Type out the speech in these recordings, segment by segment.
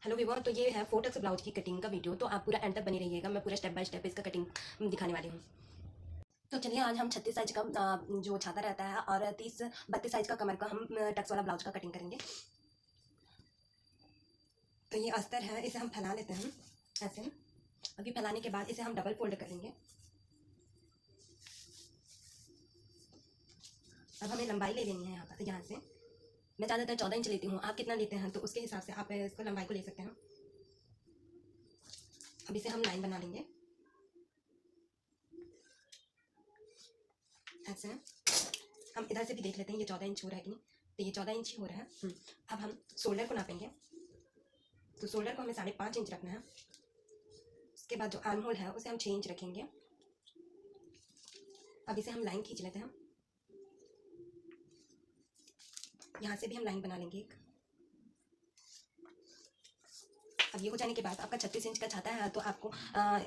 Hello Vivo, तो ये है फोटक्स ब्लाउज की कटिंग का वीडियो। तो आप पूरा एंड तक बनी रहिएगा। मैं पूरा स्टेप बाय स्टेप इसका कटिंग दिखाने वाली हूँ। तो चलिए, आज हम 36 साइज का जो छाता रहता है और 30-32 साइज का कमर का हम टक्स वाला ब्लाउज का कटिंग करेंगे। तो ये अस्तर है, इसे हम फैला लेते हैं ऐसे। अभी फैलाने के बाद इसे हम डबल फोल्ड करेंगे। अब हमें लंबाई ले लेनी है यहाँ से। मैं ज़्यादातर 14 इंच लेती हूँ। आप कितना लेते हैं तो उसके हिसाब से आप इसको लंबाई को ले सकते हैं। अब इसे हम लाइन बना लेंगे ऐसे। हम इधर से भी देख लेते हैं ये 14 इंच हो रहा है कि नहीं। तो ये 14 इंच ही हो रहा है। अब हम शोल्डर को नापेंगे। तो शोल्डर को हमें 5.5 इंच रखना है। उसके बाद जो आर्म होल है उसे हम 6 इंच रखेंगे। अब इसे हम लाइन खींच लेते हैं। यहाँ से भी हम लाइन बना लेंगे एक। अब ये हो जाने के बाद आपका 36 इंच का छाता है तो आपको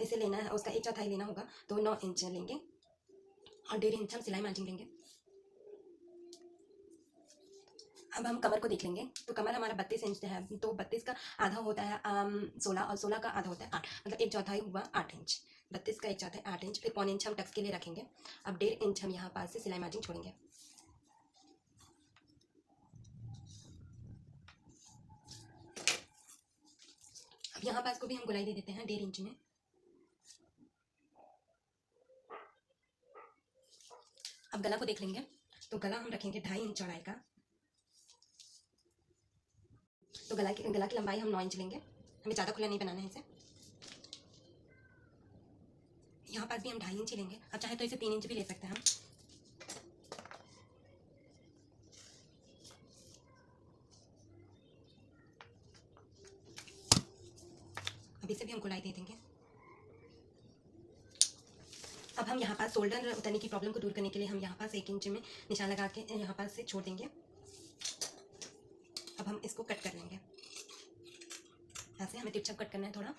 इसे लेना है, उसका 1/4 लेना होगा। तो 9 इंच लेंगे और 1.5 इंच हम सिलाई मार्जिन लेंगे। अब हम कमर को देख लेंगे। तो कमर हमारा 32 इंच है, तो 32 का आधा होता है 16 और 16 का आधा होता है 8, मतलब 1/4 हुआ 8 इंच। 32 का 1/4 8 इंच, फिर 1/4 इंच हम टक्स के लिए रखेंगे। अब 1.5 इंच हम यहाँ पास से सिलाई मार्जिन छोड़ेंगे। अब यहाँ पास को भी हम गुलाई दे देते हैं 1.5 इंच में। अब गला को देख लेंगे। तो गला हम रखेंगे 2.5 इंच चौड़ाई का। तो गला की लंबाई हम 9 इंच लेंगे। हमें ज़्यादा खुला नहीं बनाना है इसे। यहाँ पास भी हम 2.5 इंच ही लेंगे। अब चाहे तो इसे 3 इंच भी ले सकते हैं हम। अब इसे भी हम गुलाई दे देंगे। अब हम यहाँ पास शोल्डर उतरने की प्रॉब्लम को दूर करने के लिए हम यहाँ पास 1 इंच में निशान लगा के यहाँ पास से छोड़ देंगे। अब हम इसको कट कर लेंगे ऐसे। हमें तिरछा कट करना है थोड़ा।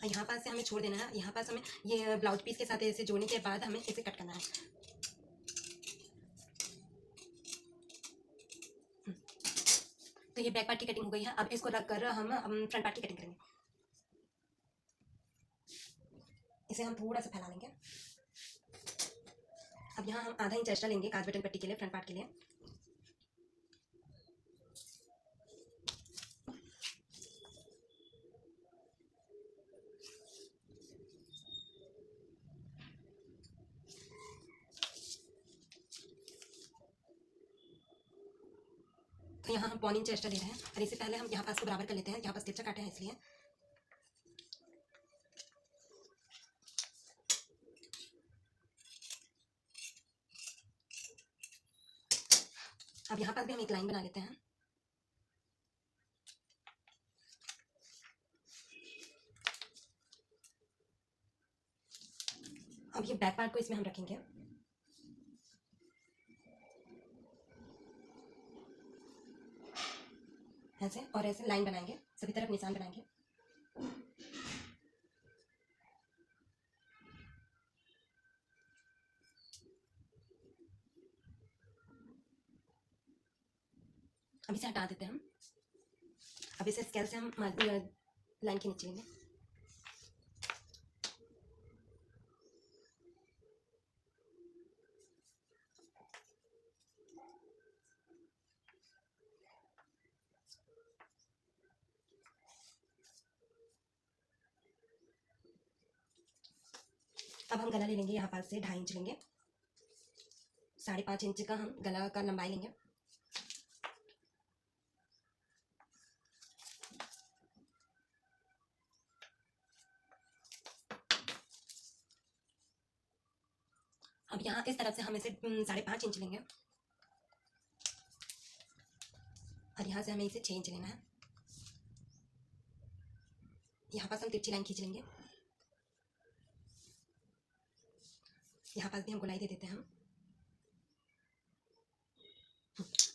यहाँ पास से हमें छोड़ देना है। यहाँ पास हमें ये ब्लाउज पीस के साथ इसे जोड़ने के बाद हमें इसे कट करना है। तो ये बैक पार्ट की कटिंग हो गई है। अब इसको रख कर हम फ्रंट पार्ट की कटिंग करेंगे। इसे हम थोड़ा सा फैला लेंगे। अब यहाँ हम आधा इंच एक्स्ट्रा लेंगे काज बटन पट्टी के लिए, फ्रंट पार्ट के लिए। तो यहाँ हम 1/4 इंच एक्स्ट्रा ले रहे हैं और इससे पहले हम यहाँ पास को बराबर कर लेते हैं। यहाँ पास तिरछा काटे हैं इसलिए। अब यहाँ पास भी हम एक लाइन बना लेते हैं। अब ये बैक पार्ट को इसमें हम रखेंगे। ऐसे और ऐसे लाइन बनाएंगे, सभी तरफ निशान बनाएंगे। अब इसे हटा देते हैं हम। अब इसे स्केल से हम लाइन के नीचे लेंगे। अब हम गला ले लेंगे। यहाँ पास से 2.5 इंच लेंगे। 5.5 इंच का हम गला का लंबाई लेंगे। अब यहाँ इस तरफ से हम इसे 5.5 इंच लेंगे और यहाँ से हमें इसे 6 इंच लेना है। यहाँ पास हम तिरछी लाइन खींच लेंगे। यहाँ पास भी हम गुलाई दे देते हैं हम।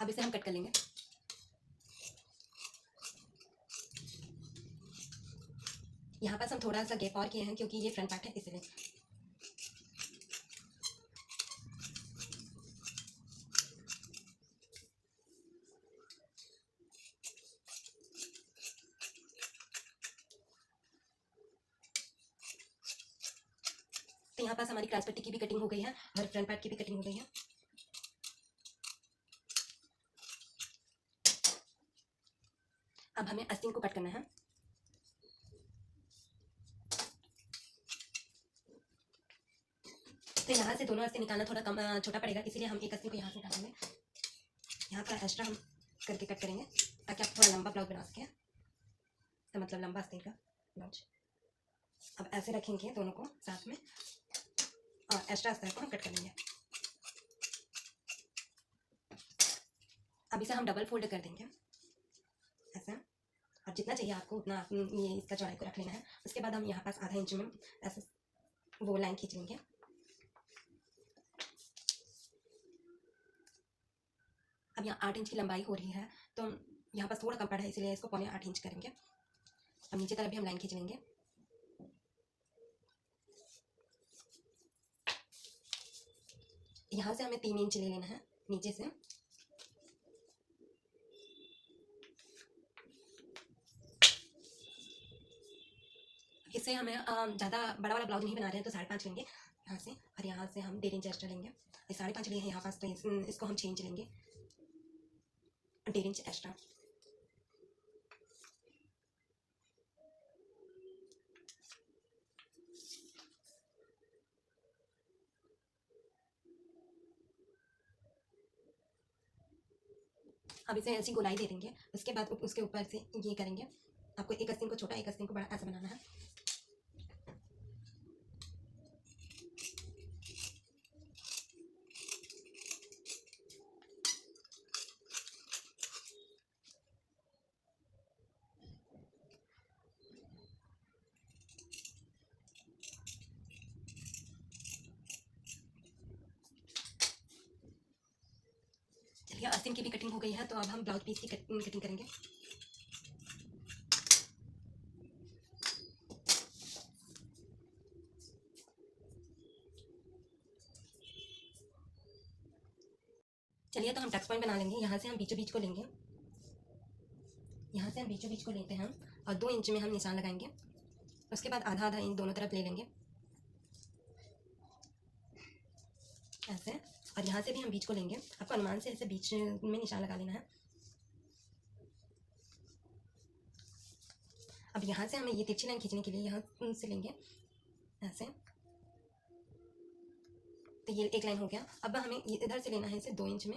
अब इसे हम कट कर लेंगे। यहाँ पास हम थोड़ा सा गैप और किए हैं क्योंकि ये फ्रंट पार्ट है इसलिए। यहाँ पास हमारी क्रॉस पट्टी की भी कटिंग हो गई है और फ्रंट पार्ट की भी कटिंग हो गई है। अब हमें आस्तीन को कट करना है। तो यहाँ से दोनों आस्तीन निकालना थोड़ा कम छोटा पड़ेगा, इसीलिए हम एक आस्तीन को यहाँ से निकालेंगे। यहाँ का एक्स्ट्रा हम करके कट करेंगे ताकि आप थोड़ा लंबा ब्लाउज बना सकें, तो मतलब लंबा आस्तीन का ब्लाउज। अब ऐसे रखेंगे दोनों को साथ में और एक्स्ट्रा अस्तर को हम कट कर लेंगे। अब इसे हम डबल फोल्ड कर देंगे ऐसा, और जितना चाहिए आपको उतना आप ये इसका चौड़ाई को रख लेना है। उसके बाद हम यहाँ पास आधा इंच में ऐसे वो लाइन खींच लेंगे। अब यहाँ 8 इंच की लंबाई हो रही है, तो यहाँ पास थोड़ा कम पड़ा है, इसलिए इसको 7.25 इंच करेंगे। अब नीचे तरफ भी हम लाइन खींच लेंगे। यहाँ से हमें 3 इंच ले लेना है नीचे से। इससे हमें ज़्यादा बड़ा वाला ब्लाउज नहीं बना रहे हैं, तो 5.5 लेंगे यहाँ से, और यहाँ से हम 1.5 इंच एक्स्ट्रा लेंगे। 5.5 लिए हैं यहाँ पास, तो इसको हम 6 इंच लेंगे, 1.5 इंच एक्स्ट्रा। अब इसे ऐसी गोलाई दे देंगे। उसके बाद उसके ऊपर से ये करेंगे, आपको एक आस्तीन को छोटा एक आस्तीन को बड़ा ऐसा बनाना है। चलिए आस्तीन की भी कटिंग हो गई है, तो अब हम ब्लाउज पीस की कटिंग करेंगे। चलिए तो हम टक्स पॉइंट बना लेंगे। यहाँ से हम बीचों बीच को लेंगे, यहाँ से हम बीचों बीच को लेते हैं और 2 इंच में हम निशान लगाएंगे। उसके बाद आधा आधा इंच दोनों तरफ ले लेंगे ऐसे, और यहाँ से भी हम बीच को लेंगे। आपको अनुमान से ऐसे बीच में निशान लगा लेना है। अब यहाँ से हमें ये तिरछी लाइन खींचने के लिए यहाँ से लेंगे ऐसे, तो ये एक लाइन हो गया। अब हमें इधर से लेना है इसे 2 इंच में।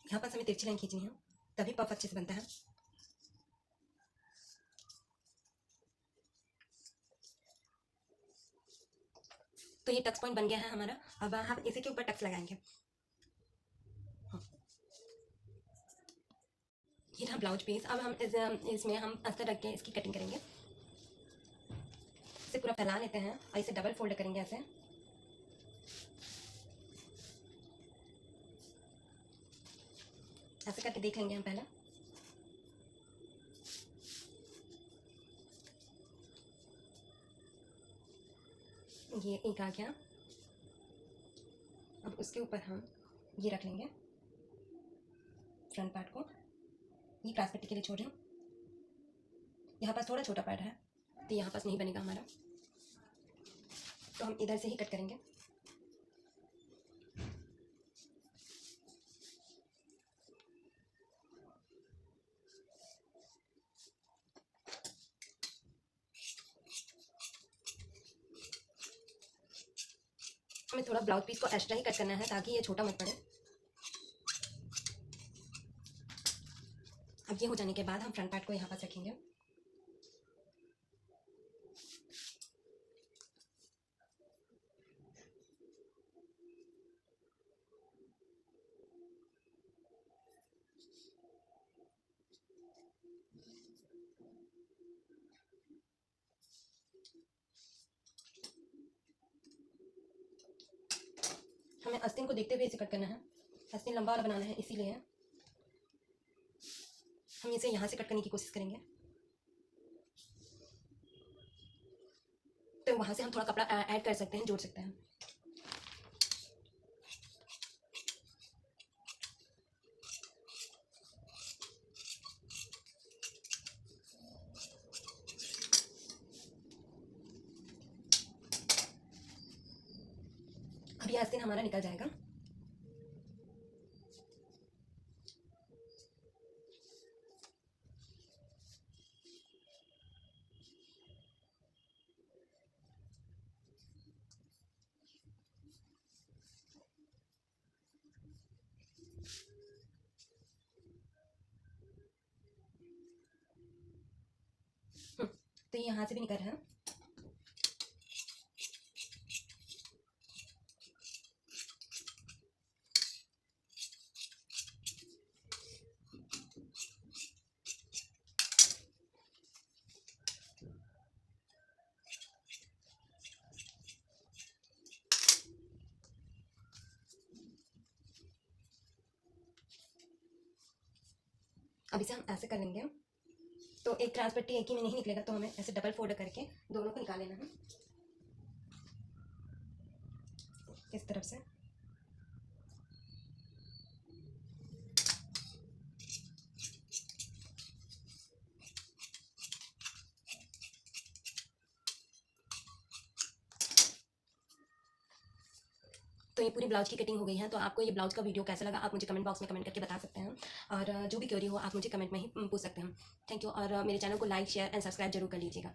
यहाँ पास हमें तिरछी लाइन खींचनी है, तभी पफ अच्छे से बनता है। तो ये टक्स पॉइंट बन गया है हमारा। अब हम इसी के ऊपर टक्स लगाएंगे। ये रहा ब्लाउज पीस। अब हम इसमें हम अस्तर रख के इसकी कटिंग करेंगे। इसे पूरा फैला लेते हैं और इसे डबल फोल्ड करेंगे ऐसे। ऐसे करके देख लेंगे हम पहले। ये एक आ गया। अब उसके ऊपर हम ये रख लेंगे फ्रंट पार्ट को। ये क्रॉस पट्टी के लिए छोड़ रहे हैं। यहाँ पास थोड़ा छोटा पार्ट है, तो यहाँ पास नहीं बनेगा हमारा, तो हम इधर से ही कट करेंगे। हमें थोड़ा ब्लाउज पीस को एक्स्ट्रा ही कट करना है ताकि ये छोटा मत पड़े। अब ये हो जाने के बाद हम फ्रंट पार्ट को यहाँ पास रखेंगे। हमें आस्तीन को देखते हुए इसे कट करना है। आस्तीन लंबा वाला बनाना है, इसीलिए हम इसे यहाँ से कट करने की कोशिश करेंगे। तो वहाँ से हम थोड़ा कपड़ा ऐड कर सकते हैं, जोड़ सकते हैं। आस्तीन हमारा निकल जाएगा। तो ये यहाँ से भी निकल रहा है। अब इसे हम ऐसे कर लेंगे। तो एक क्रॉस पट्टी एक ही में नहीं निकलेगा, तो हमें ऐसे डबल फोल्ड करके दोनों को निकाल लेना है इस तरफ से। तो ये पूरी ब्लाउज की कटिंग हो गई है। तो आपको ये ब्लाउज का वीडियो कैसा लगा आप मुझे कमेंट बॉक्स में कमेंट करके बता सकते हैं, और जो भी क्वेरी हो आप मुझे कमेंट में ही पूछ सकते हैं। थैंक यू, और मेरे चैनल को लाइक शेयर एंड सब्सक्राइब जरूर कर लीजिएगा।